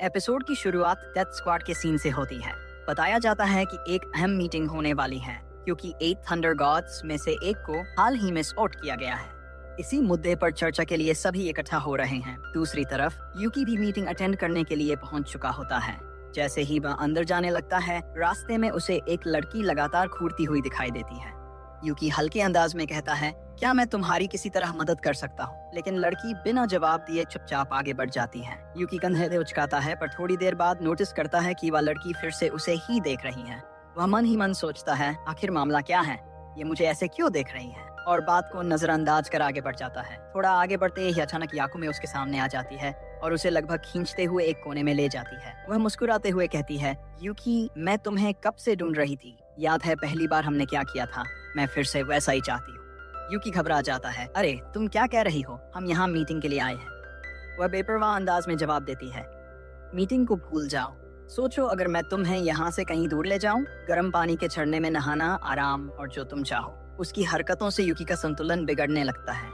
Episode की शुरुआत death squad के सीन से होती है। बताया जाता है कि एक अहम मीटिंग होने वाली है क्योंकि 8 थंडर गॉड्स में से एक को हाल ही में स्पॉट किया गया है। इसी मुद्दे पर चर्चा के लिए सभी इकट्ठा हो रहे हैं। दूसरी तरफ यूकी भी मीटिंग अटेंड करने के लिए पहुंच चुका होता है। जैसे ही वह अंदर जाने लगता है, रास्ते में उसे एक लड़की लगातार घूरती हुई दिखाई देती है। यूकी हल्के अंदाज में कहता है, क्या मैं तुम्हारी किसी तरह मदद कर सकता हूँ? लेकिन लड़की बिना जवाब दिए चुपचाप आगे बढ़ जाती है। यूकी कंधे उचकाता है, पर थोड़ी देर बाद नोटिस करता है कि वह लड़की फिर से उसे ही देख रही है। वह मन ही मन सोचता है, आखिर मामला क्या है? ये मुझे ऐसे क्यों देख रही है? और बात को नजरअंदाज कर आगे बढ़ जाता है। थोड़ा आगे बढ़ते ही अचानक याकुमे उसके सामने आ जाती है और उसे लगभग खींचते हुए एक कोने में ले जाती है। वह मुस्कुराते हुए कहती है, यूकी, मैं तुम्हें कब से ढूंढ रही थी। याद है पहली बार हमने क्या किया था? मैं फिर से वैसा ही चाहती हूँ। यूकी घबरा जाता है, अरे तुम क्या कह रही हो? हम यहाँ मीटिंग के लिए आए हैं। वह बेपरवाह अंदाज में जवाब देती है, मीटिंग को भूल जाओ। सोचो अगर मैं तुम्हें यहाँ से कहीं दूर ले जाऊं, गर्म पानी के झरने में नहाना, आराम और जो तुम चाहो। उसकी हरकतों से यूकी का संतुलन बिगड़ने लगता है।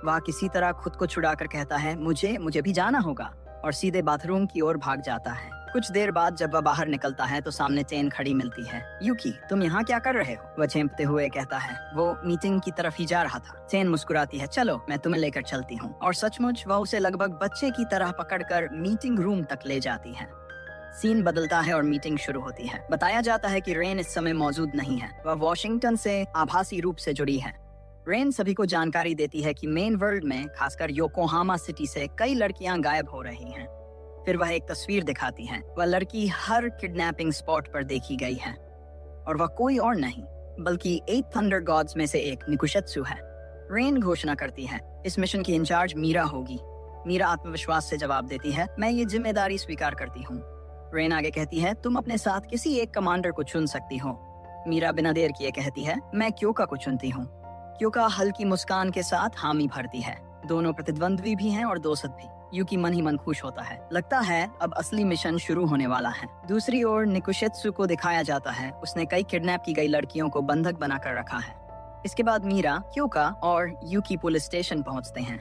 वह किसी तरह खुद को छुड़ाकर कहता है, मुझे भी जाना होगा, और सीधे बाथरूम की ओर भाग जाता है। कुछ देर बाद जब वह बाहर निकलता है तो सामने चेन खड़ी मिलती है। यूकी, तुम यहाँ क्या कर रहे हो? वह चेंपते हुए कहता है, वो मीटिंग की तरफ ही जा रहा था। चेन मुस्कुराती है, चलो मैं तुम्हें लेकर चलती हूँ। और सचमुच वह उसे लगभग बच्चे की तरह पकड़कर मीटिंग रूम तक ले जाती है। सीन बदलता है और मीटिंग शुरू होती है। बताया जाता है कि रेन इस समय मौजूद नहीं है। वह वॉशिंगटन से आभासी रूप से जुड़ी है। रेन सभी को जानकारी देती है कि मेन वर्ल्ड में, खासकर योकोहामा सिटी से कई लड़कियां गायब हो रही हैं। फिर वह एक तस्वीर दिखाती है। वह लड़की हर किडनैपिंग स्पॉट पर देखी गई है और वह कोई और नहीं बल्कि 8 थंडर गॉड्स में से एक निकुशेत्सु है। रेन घोषणा करती है, इस मिशन की इंचार्ज मीरा होगी। मीरा आत्मविश्वास से जवाब देती है, मैं ये जिम्मेदारी स्वीकार करती हूँ। रेन आगे कहती है, तुम अपने साथ किसी एक कमांडर को चुन सकती हो। मीरा बिना देर किए कहती है, मैं क्योका को चुनती हूँ। क्योका हल्की मुस्कान के साथ हामी भरती है। दोनों प्रतिद्वंद्वी भी हैं और दोस्त भी। यूकी मन ही मन खुश होता है। लगता है अब असली मिशन शुरू होने वाला है। दूसरी ओर निकुशेत्सु को दिखाया जाता है। उसने कई किडनैप की गई लड़कियों को बंधक बनाकर रखा है। इसके बाद मीरा, क्योका और यूकी पुलिस स्टेशन पहुंचते हैं।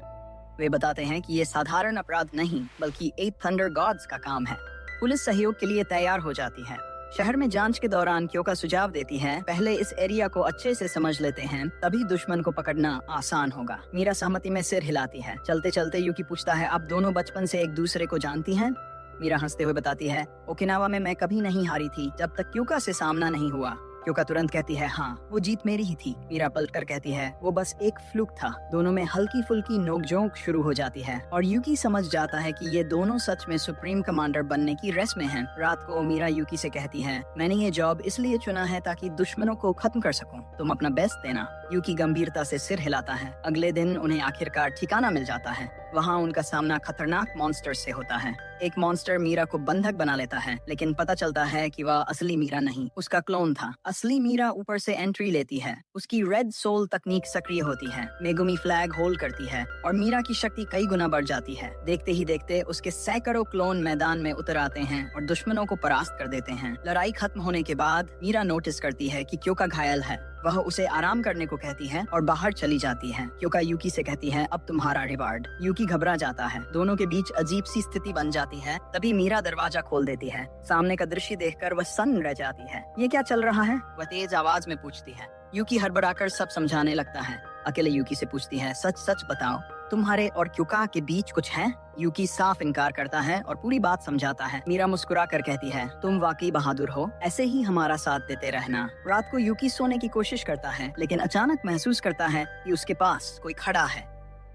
वे बताते हैं कि ये साधारण अपराध नहीं बल्कि 8 थंडर गॉड्स का काम है। पुलिस सहयोग के लिए तैयार हो जाती है। शहर में जांच के दौरान क्योका सुझाव देती है, पहले इस एरिया को अच्छे से समझ लेते हैं, तभी दुश्मन को पकड़ना आसान होगा। मीरा सहमति में सिर हिलाती है। चलते चलते यूकी पूछता है, आप दोनों बचपन से एक दूसरे को जानती हैं? मीरा हंसते हुए बताती है, ओकिनावा में मैं कभी नहीं हारी थी जब तक क्योका से सामना नहीं हुआ। क्योका तुरंत कहती है, हाँ वो जीत मेरी ही थी। मीरा पलटकर कहती है, वो बस एक फ्लूक था। दोनों में हल्की फुल्की नोकझोंक शुरू हो जाती है और यूकी समझ जाता है कि ये दोनों सच में सुप्रीम कमांडर बनने की रेस में हैं। रात को मीरा यूकी से कहती है, मैंने ये जॉब इसलिए चुना है ताकि दुश्मनों को खत्म कर सकूं। तुम अपना बेस्ट देना। यूकी गंभीरता से सिर हिलाता है। अगले दिन उन्हें आखिरकार ठिकाना मिल जाता है। वहाँ उनका सामना खतरनाक मॉन्स्टर से होता है। एक मॉन्स्टर मीरा को बंधक बना लेता है, लेकिन पता चलता है कि वह असली मीरा नहीं, उसका क्लोन था। असली मीरा ऊपर से एंट्री लेती है। उसकी रेड सोल तकनीक सक्रिय होती है, मेगुमी फ्लैग होल्ड करती है और मीरा की शक्ति कई गुना बढ़ जाती है। देखते ही देखते उसके सैकड़ों क्लोन मैदान में उतर आते हैं और दुश्मनों को परास्त कर देते हैं। लड़ाई खत्म होने के बाद मीरा नोटिस करती है कि क्योका घायल है। वह उसे आराम करने को कहती है और बाहर चली जाती है। क्योका यूकी से कहती है, अब तुम्हारा रिवार्ड। यूकी घबरा जाता है। दोनों के बीच अजीब सी स्थिति बन जाती है। तभी मीरा दरवाजा खोल देती है। सामने का दृश्य देखकर वह सन्न रह जाती है। ये क्या चल रहा है? वह तेज आवाज में पूछती है। यूकी हड़बड़ाकर सब समझाने लगता है। अकेले यूकी से पूछती है, सच सच बताओ, तुम्हारे और क्योका के बीच कुछ है? यूकी साफ इनकार करता है और पूरी बात समझाता है। मीरा मुस्कुरा कर कहती है, तुम वाकई बहादुर हो, ऐसे ही हमारा साथ देते रहना। रात को यूकी सोने की कोशिश करता है, लेकिन अचानक महसूस करता है कि उसके पास कोई खड़ा है।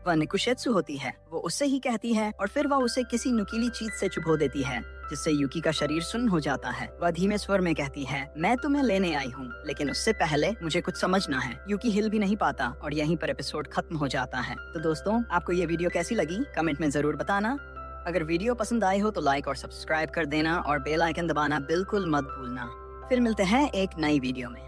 वह निकुशेत्सु होती है। वो उससे ही कहती है और फिर वह उसे किसी नुकीली चीज से चुभो देती है, जिससे यूकी का शरीर सुन्न हो जाता है। वह धीमे स्वर में कहती है, मैं तुम्हें लेने आई हूँ, लेकिन उससे पहले मुझे कुछ समझना है। यूकी हिल भी नहीं पाता और यहीं पर एपिसोड खत्म हो जाता है। तो दोस्तों, आपको ये वीडियो कैसी लगी कमेंट में जरूर बताना। अगर वीडियो पसंद आए हो तो लाइक और सब्सक्राइब कर देना और बेल आइकन दबाना बिल्कुल मत भूलना। फिर मिलते हैं एक नई वीडियो में।